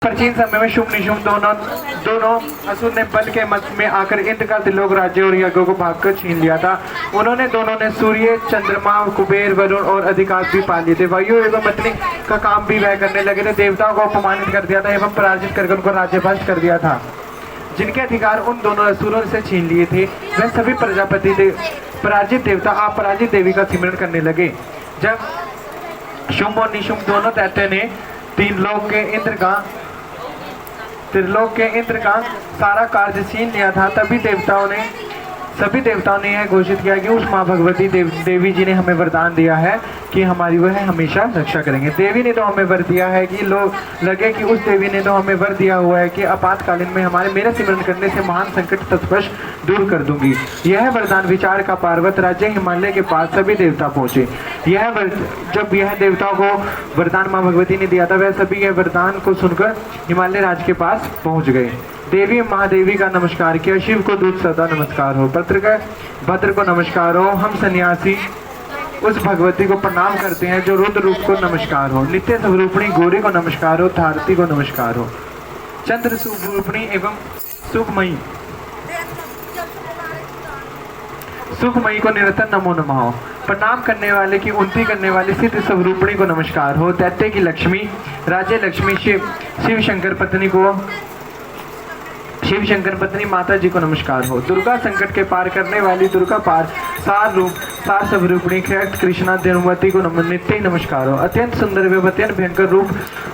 प्राचीन समय में शुभ निशुभ दोनों असुर ने बल के मत में आकर इंद्र का त्रिलोक राज्य और यज्ञों को भागकर छीन लिया था। उन्होंने दोनों ने सूर्य, चंद्रमा, कुबेर, वरुण और अधिकार भी पा लिए थे। वायु एवं अग्नि का काम भी वह करने लगे थे। देवताओं को अपमानित कर दिया था एवं पराजित करके उनको राज्यभ्रष्ट कर दिया था। जिनके अधिकार उन दोनों असुरों से छीन लिए थे, वह सभी प्रजापति पराजित देवता अपराजित देवी का सिमरण करने लगे। जब शुंभ और निशुंभ दोनों दैत्य ने त्रिलोक के इंद्र का सारा कार्य छीन लिया था, सभी देवताओं ने यह घोषित किया कि उस माँ भगवती देवी जी ने हमें वरदान दिया है कि हमारी वह हमेशा रक्षा करेंगे। देवी ने तो हमें वर दिया है कि लोग लगे कि उस देवी ने तो हमें वर दिया हुआ है कि आपातकालीन में मेरे सिमरण करने से महान संकट तत्पश दूर कर दूंगी। यह वरदान विचार का पार्वत राज्य हिमालय के पास सभी देवता पहुंचे। जब यह देवताओं को वरदान माँ भगवती ने दिया था, वह सभी यह वरदान को सुनकर हिमालय राज्य के पास पहुंच गए। देवी महादेवी का नमस्कार किया। शिव को दूत सदा नमस्कार हो। भद्र को नमस्कार हो। हम सन्यासी उस भगवती को प्रणाम करते हैं जो रुद्र रूप को नमस्कार हो। नित्य स्वरूपिणी गौरी को नमस्कार हो। धारती को नमस्कार हो। चंद्र स्वरूपिणी एवं सुखमयी को निरंतर नमो नमः हो। प्रणाम करने वाले की उन्नति करने वाली सिद्ध स्वरूपिणी को नमस्कार हो। दैत्य की लक्ष्मी राज्य लक्ष्मी शिव शंकर पत्नी माता जी को नमस्कार हो। दुर्गा संकट के पार करने वाली दुर्गा पार सार स्वरूपिणी कृष्णा देववती को नित्य नमस्कार हो। अत्यंत सुंदर एवं अत्यंत भयंकर रूप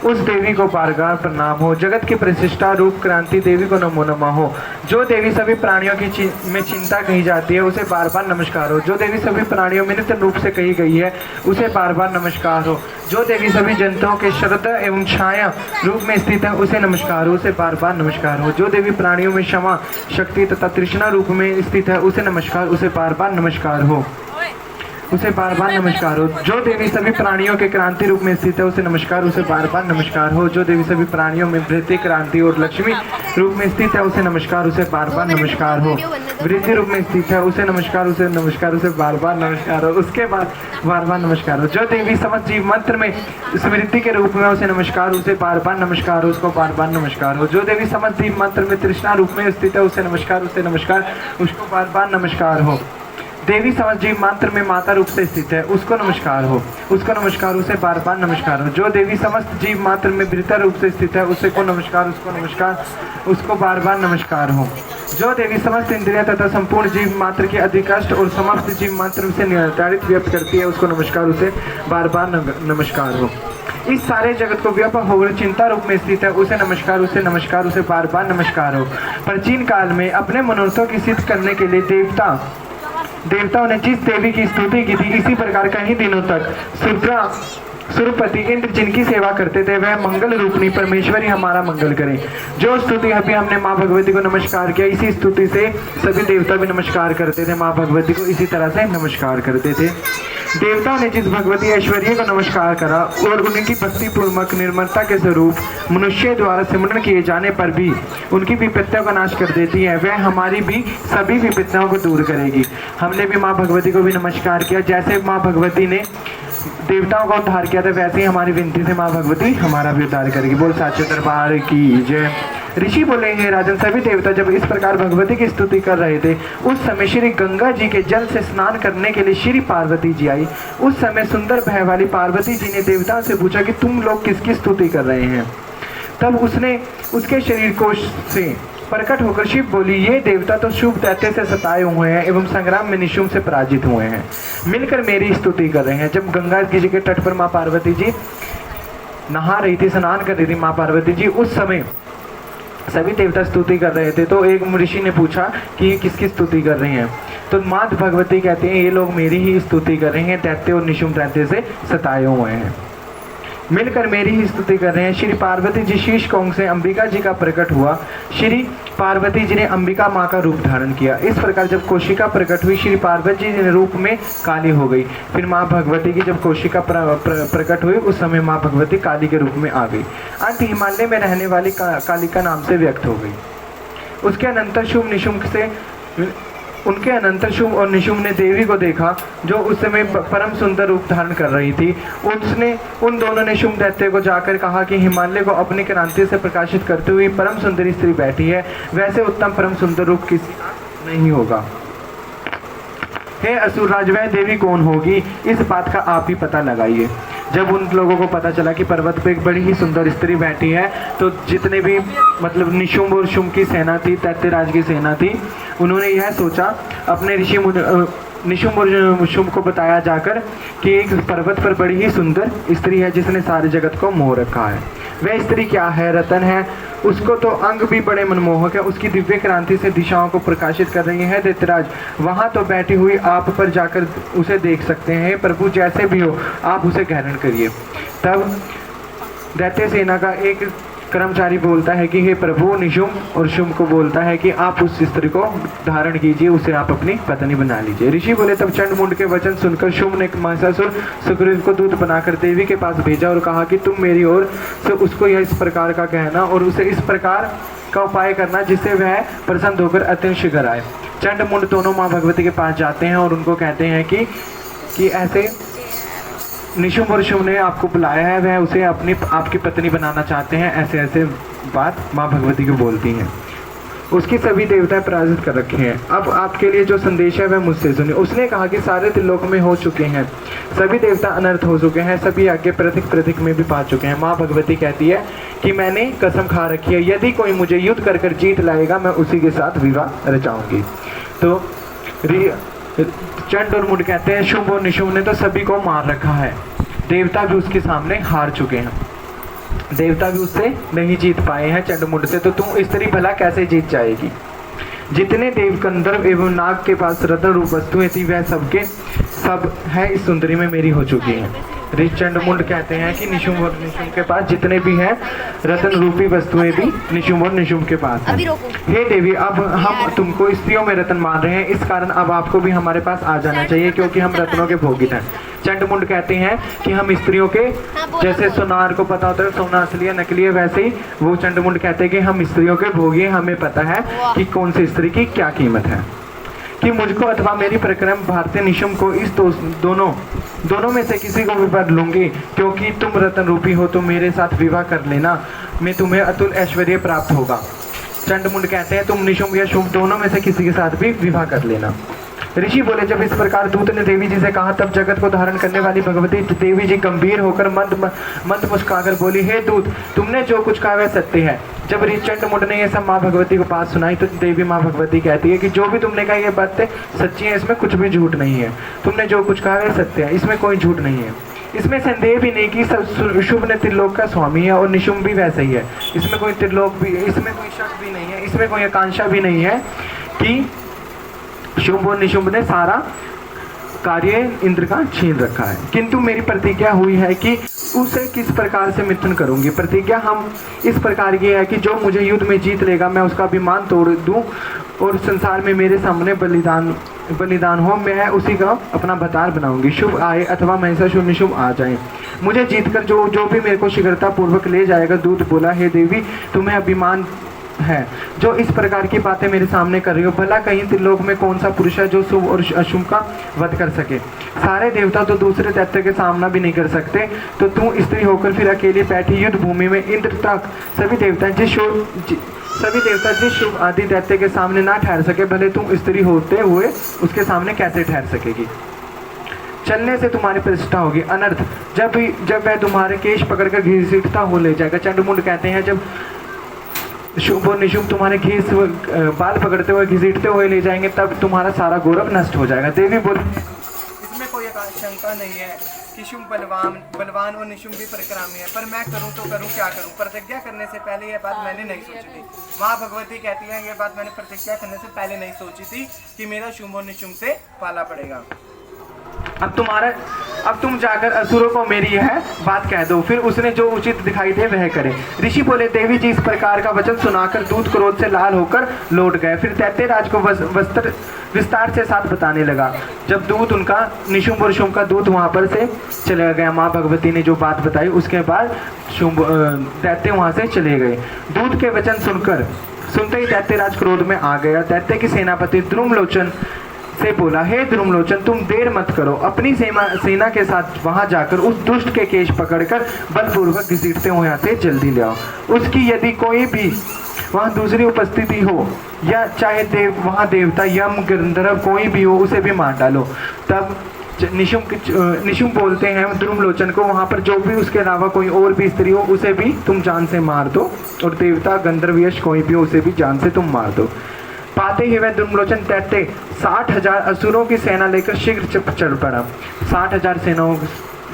उस देवी को बारगार प्रणाम हो। जगत की प्रतिष्ठा रूप क्रांति देवी को नमो नमः हो। जो देवी सभी प्राणियों की में चिंता कही जाती है, उसे बार बार नमस्कार हो। जो देवी सभी प्राणियों में नित्य रूप से कही गई है, उसे बार बार नमस्कार हो। जो देवी सभी जनताओं के श्रद्धा एवं छाया रूप में स्थित है, उसे नमस्कार हो, उसे बार बार नमस्कार हो। जो देवी प्राणियों में क्षमा शक्ति तथा तृष्णा रूप में स्थित है, उसे नमस्कार, उसे बार बार नमस्कार हो, उसे बार बार नमस्कार हो। जो देवी सभी प्राणियों के क्रांति रूप में स्थित है, उसे नमस्कार, उसे बार बार नमस्कार हो। जो देवी सभी प्राणियों में वृद्धि क्रांति और लक्ष्मी रूप में स्थित है, उसे नमस्कार, उसे बार बार नमस्कार हो। वृद्धि रूप में स्थित है, उसे नमस्कार, उसे नमस्कार, उसे बार बार नमस्कार हो। उसके बाद बार बार नमस्कार हो। जो देवी समस्त जीव मंत्र में स्मृति के रूप में, उसे नमस्कार, उसे बार बार नमस्कार हो, उसको बार बार नमस्कार हो। जो देवी समस्त जीव मंत्र में तृष्णा रूप में स्थित है, उसे नमस्कार, उसे नमस्कार, उसको बार बार नमस्कार हो। देवी समस्त जीव मंत्र में माता रूप से स्थित है, उसको नमस्कार हो, उसको नमस्कार, उसे बार बार नमस्कार हो। जो देवी समस्त जीव मात्र में वृता रूप से स्थित है, उसे को नमस्कार, उसको नमस्कार, उसको बार बार नमस्कार हो। जो देवी समस्त इंद्रिया तथा संपूर्ण जीव मात्र के अधिकष्ट और समस्त जीव मात्र से निर्धारित व्यक्त करती है, उसको नमस्कार, उसे बार बार नमस्कार हो। इस सारे जगत को व्यापक होकर चिंता रूप में स्थित है, उसे नमस्कार, उसे नमस्कार, उसे बार बार नमस्कार हो। प्राचीन काल में अपने मनोरथों की सिद्ध करने के लिए देवताओं ने जिस देवी की स्तुति की थी, इसी प्रकार कई दिनों तक सुरपति इंद्र जिनकी सेवा करते थे, वह मंगल रूपणी परमेश्वरी हमारा मंगल करें। जो स्तुति अभी हमने माँ भगवती को नमस्कार किया, इसी स्तुति से सभी देवता भी नमस्कार करते थे, माँ भगवती को इसी तरह से नमस्कार करते थे। देवताओं ने जिस भगवती ऐश्वर्य को नमस्कार करा और उनकी भक्ति पूर्वक निर्मलता के स्वरूप मनुष्य द्वारा सिमरण किए जाने पर भी उनकी विपत्तियों का नाश कर देती है, वह हमारी भी सभी विपत्तियों को दूर करेगी। हमने भी माँ भगवती को भी नमस्कार किया। जैसे माँ भगवती ने देवताओं का उद्धार किया था, वैसे ही हमारी विनती से माँ भगवती हमारा भी उद्धार करेगी। बोल साचे दरबार की जय। ऋषि बोले, हे राजन, सभी देवता जब इस प्रकार भगवती की स्तुति कर रहे थे, उस समय श्री गंगा जी के जल से स्नान करने के लिए श्री पार्वती जी आई। उस समय सुंदर भय वाली पार्वती जी ने देवताओं से पूछा कि तुम लोग किसकी स्तुति कर रहे हैं। तब उसने उसके शरीर कोश से प्रकट होकर शिव बोली, ये देवता तो शुभ दैत्य से सताए हुए हैं एवं संग्राम में निशुंभ से पराजित हुए हैं, मिलकर मेरी स्तुति कर रहे हैं। जब गंगा जी के तट पर माँ पार्वती जी नहा रही थी, स्नान कर रही थी माँ पार्वती जी, उस समय सभी देवता स्तुति कर रहे थे। तो एक ऋषि ने पूछा कि किसकी स्तुति कर रहे हैं, तो माँ भगवती कहते हैं, ये लोग मेरी ही स्तुति कर रहे हैं, दैत्य और निशुंभ दैत्य से सताए हुए हैं, मिलकर मेरी ही स्तुति कर रहे हैं। श्री पार्वती जी शीश कोंग से अंबिका जी का प्रकट हुआ। श्री पार्वती जी ने अंबिका माँ का रूप धारण किया। इस प्रकार जब कोशिका प्रकट हुई, श्री पार्वती जी ने रूप में काली हो गई। फिर माँ भगवती की जब कोशिका प्रकट हुई, उस समय माँ भगवती काली के रूप में आ गई। अंत हिमालय में रहने वाली कालिका नाम से व्यक्त हो गई। उसके अनंतर शुभ निशुंभ से उनके अनंतर शुंभ और निशुंभ ने देवी को देखा जो उस समय परम सुंदर रूप धारण कर रही थी। उसने उन दोनों ने शुंभ दैत्य को जाकर कहा कि हिमालय को अपनी क्रांति से प्रकाशित करते हुए परम सुंदरी स्त्री बैठी है, वैसे उत्तम परम सुंदर रूप किसी का नहीं होगा। हे असुरराज, वह देवी कौन होगी, इस बात का आप ही पता लगाइए। जब उन लोगों को पता चला कि पर्वत पे एक बड़ी ही सुंदर स्त्री बैठी है, तो जितने भी मतलब निशुंभ और शुंभ की सेना थी, दैत्यराज की सेना थी, उन्होंने यह सोचा अपने ऋषि निशुंभ और शुंभ को बताया जाकर कि एक पर्वत पर बड़ी ही सुंदर स्त्री है जिसने सारे जगत को मोह रखा है। वह स्त्री क्या है? रतन है। उसको तो अंग भी बड़े मनमोहक है, उसकी दिव्य क्रांति से दिशाओं को प्रकाशित कर रही है। दैत्यराज, वहाँ तो बैठी हुई आप पर जाकर उसे देख सकते हैं। प्रभु, जैसे भी हो आप उसे ग्रहण करिए। तब दैत्य सेना का एक कर्मचारी बोलता है कि हे प्रभु, निशुंभ और शुंभ को बोलता है कि आप उस स्त्री को धारण कीजिए, उसे आप अपनी पत्नी बना लीजिए। ऋषि बोले, तब चंड-मुंड के वचन सुनकर शुंभ ने महिषासुर सुग्रीव को दूत बनाकर देवी के पास भेजा और कहा कि तुम मेरी ओर से उसको यह इस प्रकार का कहना और उसे इस प्रकार का उपाय करना जिससे वह प्रसन्न होकर अत्यंत शीघ्र आए। चंड-मुंड दोनों माँ भगवती के पास जाते हैं और उनको कहते हैं कि ऐसे निशुंभ और शुंभ ने आपको बुलाया है, वह उसे आपकी पत्नी बनाना चाहते हैं। ऐसे ऐसे बात माँ भगवती को बोलती हैं। उसकी सभी देवताएं पराजित कर रखे हैं। अब आपके लिए जो संदेश है वह मुझसे सुनिए। उसने कहा कि सारे त्रिलोक में हो चुके हैं, सभी देवता अनर्थ हो चुके हैं, सभी आज्ञा प्रतीक में भी पा चुके हैं। माँ भगवती कहती है कि मैंने कसम खा रखी है, यदि कोई मुझे युद्ध कर जीत लाएगा मैं उसी के साथ विवाह रचाऊंगी। तो चंड और मुंड कहते हैं शुंभ और निशुंभ ने तो सभी को मार रखा है, देवता भी उसके सामने हार चुके हैं, देवता भी उससे नहीं जीत पाए हैं चंड मुंड से। तो तुम स्त्री भला कैसे जीत जाएगी? जितने देव गंधर्व एवं नाग के पास रत्न रूप वस्तुएं थी वह सबके सब है इस सुंदरी में मेरी हो चुकी हैं। चंडमुंड कहते हैं कि निशुंभ और निशुंभ के पास जितने भी हैं रत्न रूपी वस्तुएं भी निशुंभ और निशुंभ के पास हैं। हे देवी, अब हम तुमको स्त्रियों में रत्न मान रहे हैं, इस कारण अब आपको भी हमारे पास आ जाना चाहिए क्योंकि हम रत्नों के भोगित हैं। चंडमुंड कहते हैं कि हम स्त्रियों के जैसे सोनार को पता होता है सोना असली है नकली है, वैसे ही वो चंडमुंड कहते हैं कि हम स्त्रियों के भोगी हैं, हमें पता है कि कौन सी स्त्री की क्या कीमत है। कि मुझको अथवा मेरी परिक्रम भारतीय निशुंभ को इस दोनों में से किसी को भी वर लूंगी, क्योंकि तुम रत्न रूपी हो तो मेरे साथ विवाह कर लेना, मैं तुम्हें अतुल ऐश्वर्य प्राप्त होगा। चंडमुंड कहते हैं तुम निशुंभ या शुंभ दोनों में से किसी के साथ भी विवाह कर लेना। ऋषि बोले, जब इस प्रकार दूत ने देवी जी से कहा तब जगत को धारण करने वाली भगवती देवी जी गंभीर होकर मंद मुस्कुराकर बोली, हे दूत, तुमने जो कुछ कहा वह सत्य है। जब चंडमुंड ने यह सब माँ भगवती को बात सुनाई तो देवी माँ भगवती कहती है कि जो भी तुमने कहा ये बातें सच्ची है, इसमें कुछ भी झूठ नहीं है, तुमने जो कुछ कहा वह सत्य है, इसमें कोई झूठ नहीं है। इसमें संदेह भी नहीं कि शुंभ ने त्रिलोक का स्वामी है और निशुंभ भी वैसे ही है, इसमें कोई त्रिलोक भी, इसमें कोई शक भी नहीं है, इसमें कोई आकांक्षा भी नहीं है कि शुंभ और निशुंभ ने सारा कार्य इंद्र का छीन रखा है। किंतु मेरी प्रतिज्ञा हुई है कि उसे किस प्रकार से मिथुन करूंगी। प्रतिज्ञा हम इस प्रकार की है कि जो मुझे युद्ध में जीत लेगा मैं उसका अभिमान तोड़ दूं और संसार में मेरे सामने बलिदान हो, मैं उसी का अपना भतार बनाऊंगी। शुभ आए अथवा महिषासुर निशुंभ आ जाए, मुझे जीतकर जो भी मेरे को शीघ्रता पूर्वक ले जाएगा। दूत बोला, हे देवी, तुम्हें अभिमान है जो इस प्रकार की बातें मेरे सामने कर रही हो, भला कहीं त्रिलोक में कौन सा पुरुष है जो शुभ और अशुभ का वध कर सके। सारे देवता तो दूसरे दैत्य के सामना भी नहीं कर सकते, तो तू स्त्री होकर फिर अकेली बैठी युद्ध भूमि में इंद्र तक सभी देवता जिस शुभ आदि दैत्य के सामने ना ठहर सके, भले तुम स्त्री होते हुए उसके सामने कैसे ठहर सकेगी। चलने से तुम्हारी प्रतिष्ठा होगी, अनर्थ जब वह तुम्हारे केश पकड़कर घसीटता हो ले जाएगा। चंडमुंड कहते हैं जब शुभ और निशुंभ तुम्हारे बाल पकड़ते हुए घसीटते हुए ले जाएंगे तब तुम्हारा सारा गौरव नष्ट हो जाएगा। देवी बोली, इसमें कोई शंका नहीं है कि शुंभ बलवान और निशुंभ भी परिक्रामी है, पर मैं करूं तो करूं क्या करूं। प्रतिज्ञा करने से पहले यह बात मैंने नहीं सोची थी। माँ भगवती कहती है यह बात मैंने प्रतिज्ञा करने से पहले नहीं सोची थी कि मेरा शुंभ और निशुंभ से पाला पड़ेगा। अब तुम जाकर असुरों को मेरी यह बात कह दो, फिर उसने जो उचित दिखाई दे वह करे। ऋषि बोले, देवी जी इस प्रकार का वचन सुनाकर दूत क्रोध से लाल होकर लौट गए। फिर दैत्यराज को विस्तार से साथ बताने लगा। जब दूत उनका निशुंभ और शुंभ का दूत वहां पर से चले गया, माँ भगवती ने जो बात बताई उसके बाद दैत्य वहां से चले गए। दूत के वचन सुनकर सुनते ही दैत्यराज क्रोध में आ गया। दैत्य की सेनापति द्रुमलोचन से बोला, हे द्रुमलोचन, तुम देर मत करो, अपनी सेना के साथ वहां जाकर उस दुष्ट के केश पकड़कर बलपूर्वक घसीटते हुए यहाँ से जल्दी ले आओ। उसकी यदि कोई भी वहां दूसरी उपस्थिति हो या चाहे वहां देवता यम गंधर्व कोई भी हो, उसे भी मार डालो। तब निशुम बोलते हैं द्रुमलोचन को, वहां पर जो भी उसके अलावा कोई और भी स्त्री हो उसे भी तुम जान से मार दो, और देवता गंधर्व यश कोई भी हो उसे भी जान से तुम मार दो। पाते ही वह द्रुमलोचन दैत्य 60,000 असुरों की सेना लेकर शीघ्र चल पड़ा। 60,000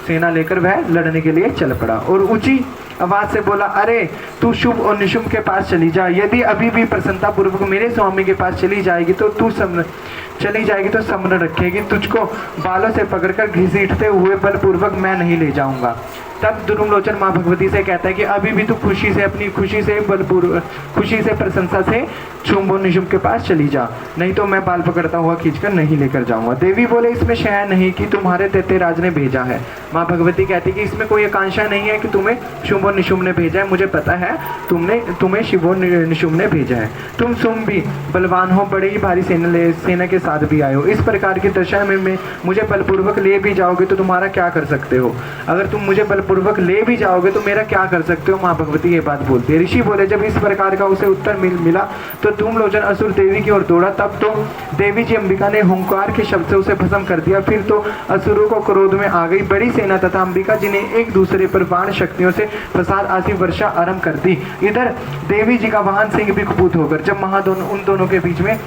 सेना लेकर वह लड़ने के लिए चल पड़ा और ऊंची आवाज से बोला, अरे तू शुभ और निशुम के पास चली जा। यदि अभी भी प्रसन्नता पूर्वक मेरे स्वामी के पास चली जाएगी तो समन रखेगी, तुझको बालों से पकड़कर घसीटते हुए बलपूर्वक मैं नहीं ले जाऊंगा। तब द्रुमलोचन माँ भगवती से कहता है कि अभी भी तू खुशी से अपनी खुशी से प्रशंसा से शुंभ और निशुंभ के पास चली जा, नहीं तो मैं बाल पकड़ता हुआ खींचकर नहीं लेकर जाऊंगा। देवी बोले, इसमें शय नहीं कि तुम्हारे दैत्यराज ने भेजा है। माँ भगवती कहती कि इसमें कोई आकांक्षा नहीं है कि तुम्हें शुंभ और निशुंभ ने भेजा है, मुझे पता है तुम्हें शिव और निशुंभ ने भेजा है। तुम स्वयं भी बलवान हो, बड़े ही भारी सेना के साथ भी आए हो। इस प्रकार की दशा में मुझे बलपूर्वक ले भी जाओगे तो तुम्हारा क्या कर सकते हो? अगर तुम मुझे बलपूर्वक ले भी जाओगे तो मेरा क्या कर सकते हो? माँ भगवती ये बात बोलती है। ऋषि बोले, जब इस प्रकार का उसे उत्तर मिला तो द्रुमलोचन असुर देवी की ओर दौड़ा। तब तो देवी जी अंबिका ने हुंकार के शब्द से उसे भस्म कर दिया। फिर तो असुरों को क्रोध में आ गई बड़ी सेना तथा अंबिका जी ने एक दूसरे पर बाण शक्तियों से प्रसाद आदि वर्षा आरंभ कर दी। इधर देवी जी का वाहन सिंह भी कुपित होकर जब उन दोनों के बीच में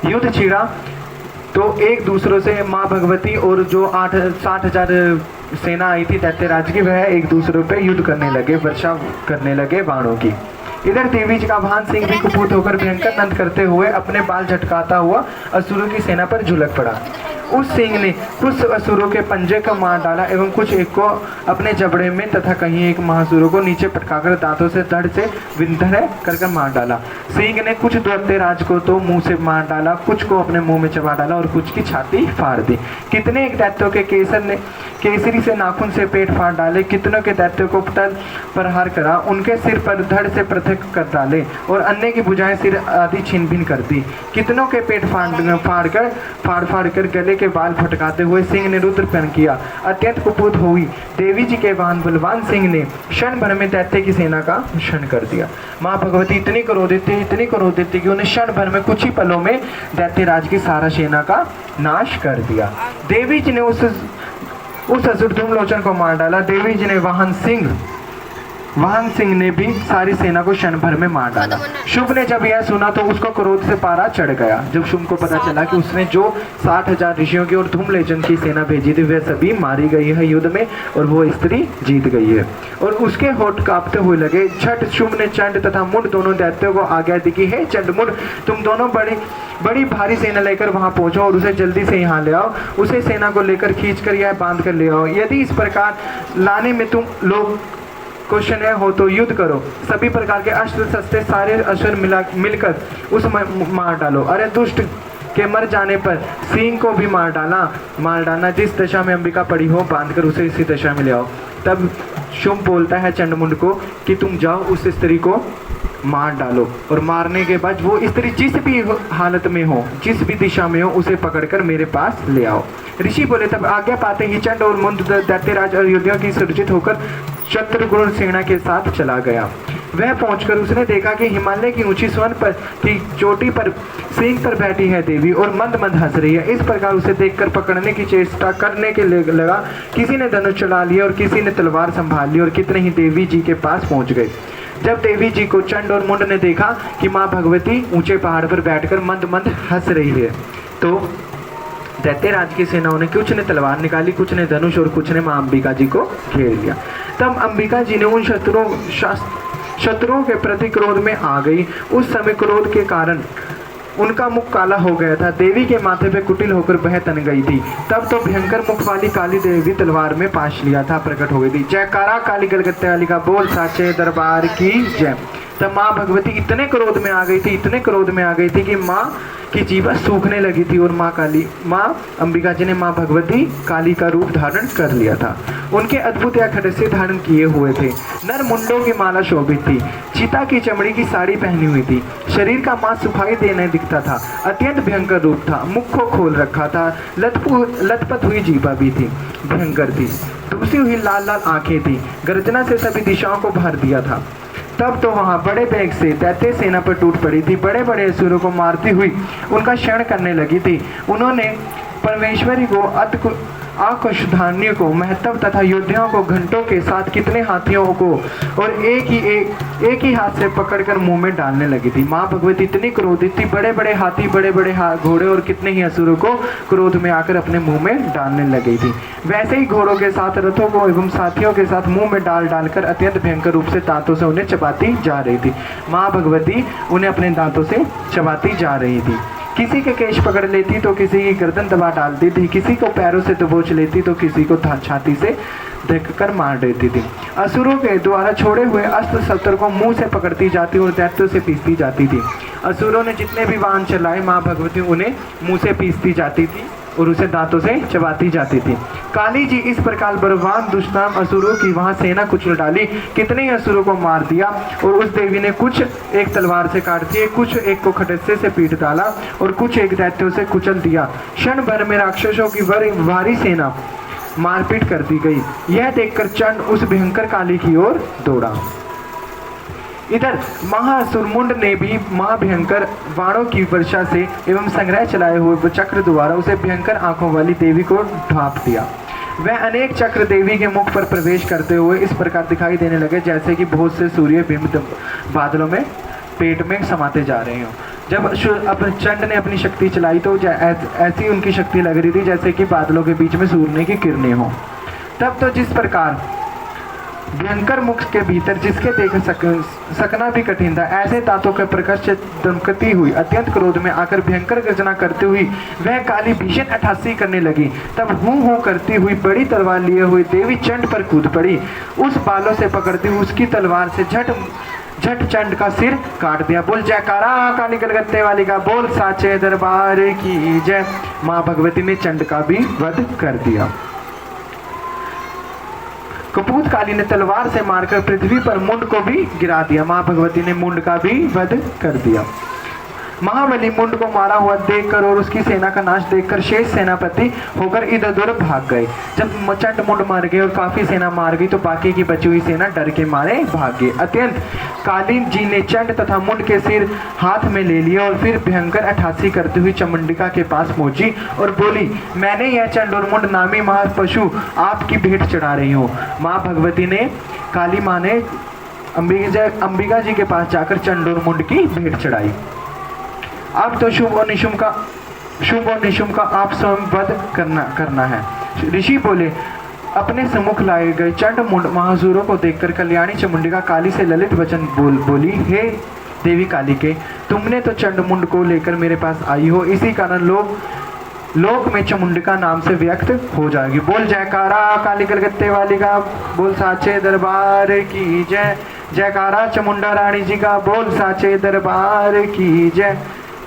युद्ध छिड़ा तो एक दूसरों से माँ भगवती और जो 60,000 सेना आई थी दैत्यराज की, वह एक दूसरे पे युद्ध करने लगे, वर्षा करने लगे बाणों की। इधर देवी जी का वाहन सिंह भी कुपित होकर भयंकर नंद करते हुए अपने बाल झटकाता हुआ असुरों की सेना पर झुलक पड़ा। उस सिंह ने कुछ असुरों के पंजे को मार डाला एवं कुछ एक को अपने जबड़े में तथा कहीं एक महासुरों को नीचे पटकाकर दांतों से धड़ से विंधर कर मार डाला। सिंह ने कुछ दैत्यराज को तो मुंह से मार डाला, कुछ को अपने मुंह में चबा डाला और कुछ की छाती फाड़ दी। कितने एक दैत्यों के केसरी से नाखून से पेट फाड़ डाले, कितनों के दैत्यों को तल प्रहार करा, उनके सिर पर धड़ से पृथक कर डाले और अन्य की भुजाएं सिर आदि छिन भिन कर दी। कितनों के पेट फाड़ कर गले के बाल फटकाते हुए सिंह ने रुद्रपन किया। अत्यंत कुपित हुई देवी जी के वाहन बलवान सिंह ने क्षण भर में दैत्य की सेना का क्षण कर दिया। माँ भगवती इतनी क्रोधित थी कि उन्हें क्षण भर में कुछ ही पलों में दैत्यराज की सारा सेना का नाश कर दिया। देवी जी ने उस असुर द्रुमलोचन को मार डाला। देवी जी ने वाहन सिंह ने भी सारी सेना को क्षण भर में मार डाला। शुभ ने जब यह सुना तो उसको क्रोध से पारा चढ़ गया। जब शुभ को पता चला कि उसने जो 60,000 ऋषियों की और धूमलेचन की सेना भेजी थी वह सभी मारी गई है युद्ध में और वो स्त्री जीत गई है, और उसके होठ कांपते हुए लगे। झट शुभ ने चंड तथा मुंड दोनों दैत्यों को आज्ञा दी कि हे चंड मुंड, तुम दोनों बड़ी भारी सेना लेकर वहां पहुंचो और उसे जल्दी से यहाँ ले आओ। उसे सेना को लेकर खींचकर यह बांध कर ले आओ। यदि इस प्रकार लाने में तुम लोग क्वेश्चन हो तो युद्ध करो। सभी प्रकार के अस्त्र शस्त्र सारे असुर मिलकर उस मार डालो। अरे दुष्ट के मर जाने पर सिंह को भी मार डालना। जिस दशा में अंबिका पड़ी हो बांधकर उसे इसी दशा में ले आओ। तब शुंभ बोलता है चंडमुंड को कि तुम जाओ उस स्त्री को मार डालो, और मारने के बाद वो स्त्री जिस भी हालत में हो, जिस भी दिशा में हो, उसे पकड़कर मेरे पास ले आओ। ऋषि बोले, तब आज्ञा पाते ही चंड और मुंड दैत्यराज अयोध्या की सुरक्षित होकर शत्रुघ्न सेना के साथ चला गया। वह पहुंचकर उसने देखा कि हिमालय की ऊंची स्वर्ण पर की चोटी पर सिंह पर बैठी है देवी और मंद मंद हंस रही है। इस प्रकार उसे देखकर पकड़ने की चेष्टा करने के लगा। किसी ने धनुष चला लिया और किसी ने तलवार संभाल ली और कितने ही देवी जी के पास पहुंच गए। जब देवी जी को चंड और मुंड ने देखा कि माँ भगवती ऊंचे पहाड़ पर बैठकर मंद मंद हंस रही है, तो दैत्यराज की सेनाओं ने कुछ ने तलवार निकाली, कुछ ने धनुष और कुछ ने माँ अंबिका जी को घेर लिया। तब अंबिका जी ने उन शत्रुओं के प्रति क्रोध में आ गई। उस समय क्रोध के कारण उनका मुख काला हो गया था। देवी के माथे पे कुटिल होकर वह तन गई थी। तब तो भयंकर मुख वाली काली देवी तलवार में पाश लिया था प्रकट हो गई थी। जयकारा काली कलकत्ते वाली का बोल साचे दरबार की जय। तब माँ भगवती इतने क्रोध में आ गई थी, इतने क्रोध में आ गई थी कि माँ की जीवा सूखने लगी थी और माँ अंबिका जी ने माँ भगवती काली का रूप धारण कर लिया था। उनके अद्भुत या खड़से धारण किए हुए थे, नर मुंडों की माला शोभित थी, चीता की चमड़ी की साड़ी पहनी हुई थी, शरीर का मांस सुखाई देने दिखता था, अत्यंत भयंकर रूप था, मुख को खोल रखा था, लथपथ हुई जीवा भी थी, भयंकर थी, दूसी हुई लाल लाल आंखें थी, गर्जना से सभी दिशाओं को भर दिया था। तब तो वहां बड़े वेग से दैत्य सेना पर टूट पड़ी थी, बड़े बड़े असुरों को मारती हुई उनका क्षण करने लगी थी। उन्होंने परमेश्वरी को आकुशधान्य को महत्व तथा योद्धाओं को घंटों के साथ कितने हाथियों को और एक ही हाथ से पकड़कर मुंह में डालने लगी थी। माँ भगवती इतनी क्रोधित थी, बड़े बड़े हाथी, बड़े बड़े घोड़े और कितने ही असुरों को क्रोध में आकर अपने मुंह में डालने लगी थी। वैसे ही घोड़ों के साथ रथों को एवं साथियों के साथ मुंह में डालकर अत्यंत भयंकर रूप से दांतों से उन्हें चबाती जा रही थी। माँ भगवती उन्हें अपने दांतों से चबाती जा रही थी। किसी के केश पकड़ लेती तो किसी की गर्दन दबा डालती थी, किसी को पैरों से दबोच लेती तो किसी को छाती से धक्कर मार देती थी। असुरों के द्वारा छोड़े हुए अस्त्र शस्त्र को मुंह से पकड़ती जाती और दैत्यों से पीसती जाती थी। असुरों ने जितने भी वाहन चलाए, माँ भगवती उन्हें मुंह से पीसती जाती थी और उसे दांतों से चबाती जाती थी। काली जी इस प्रकार बलवान दुष्टाम असुरों की वहां सेना कुचल डाली, कितने ही असुरों को मार दिया और उस देवी ने कुछ एक तलवार से काट दिए, कुछ एक को खटस्से से पीट डाला और कुछ एक दैत्यों से कुचल दिया। क्षण भर में राक्षसों की भारी सेना मारपीट कर दी गई। यह देखकर चंड उस भयंकर काली की ओर दौड़ा। इधर महासुरमुंड ने भी महाभयंकर बाणों की वर्षा से एवं संग्रह चलाए हुए चक्र द्वारा उसे भयंकर आंखों वाली देवी को ढांप दिया। वह अनेक चक्र देवी के मुख पर प्रवेश करते हुए इस प्रकार दिखाई देने लगे जैसे कि बहुत से सूर्य बिंब बादलों में पेट में समाते जा रहे हो। जब अब चंड ने अपनी शक्ति चलाई तो ऐसी उनकी शक्ति लग रही थी जैसे कि बादलों के बीच में सूर्य की किरणें हो। तब तो जिस प्रकार भयंकर मुख के भीतर जिसके देख सकना भी कठिन था, ऐसे दांतों के प्रकाश से दमकती हुई अत्यंत क्रोध में आकर भयंकर गर्जना करती हुई वह काली भीषण अट्ठासी करने लगी। तब हूं करती हुई बड़ी तलवार लिए हुई देवी चंड पर कूद पड़ी। उस बालों से पकड़ती हुई उसकी तलवार से झट चंड का सिर काट दिया। बोल जयकारा काली कलकत्ते वाली का, बोल साचे दरबार की जय। माँ भगवती ने चंड का भी वध कर दिया। कपूत काली ने तलवार से मारकर पृथ्वी पर मुंड को भी गिरा दिया। माँ भगवती ने मुंड का भी वध कर दिया। महाबली मुंड को मारा हुआ देखकर और उसकी सेना का नाश देखकर शेष सेनापति होकर इधर उधर भाग गए। जब चंड मुंड मार गए और काफी सेना मार गई तो बाकी की बची हुई सेना डर के मारे भाग गए। अत्यंत काली जी ने चंड तथा मुंड के सिर हाथ में ले लिया और फिर भयंकर अट्ठासी करती हुई चामुंडिका के पास पहुंची और बोली, मैंने यह चंड और मुंड नामी महापशु आपकी भेंट चढ़ा रही हूँ। माँ भगवती ने काली माँ ने अंबिका जी के पास जाकर चंड और मुंड की भेंट चढ़ाई। अब तो शुभ और निशुम का आप स्वयं वध करना है। ऋषि बोले, अपने सम्मुख लाए गए चंड मुंड महासुरों को देखकर कल्याणी चामुंडिका काली से ललित वचन बोली, हे देवी काली के, तुमने तो चंड मुंड को लेकर मेरे पास आई हो, इसी कारण लोक में चामुंडिका नाम से व्यक्त हो जाएगी। बोल जयकारा काली कलकत्ते वाली का, बोल साचे दरबार की जय। जयकारा चामुंडा रानी जी का, बोल साचे दरबार की जय।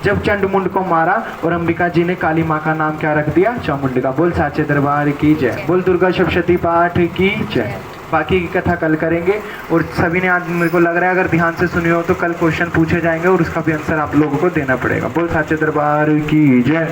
जब चंड मुंड को मारा और अंबिका जी ने काली माँ का नाम क्या रख दिया, चामुंडिका। बोल साचे दरबार की जय। बोल दुर्गा सप्तशती पाठ की जय। बाकी की कथा कल करेंगे और सभी ने आज मेरे को लग रहा है अगर ध्यान से सुनी हो तो कल क्वेश्चन पूछे जाएंगे और उसका भी आंसर आप लोगों को देना पड़ेगा। बोल साचे दरबार की जय।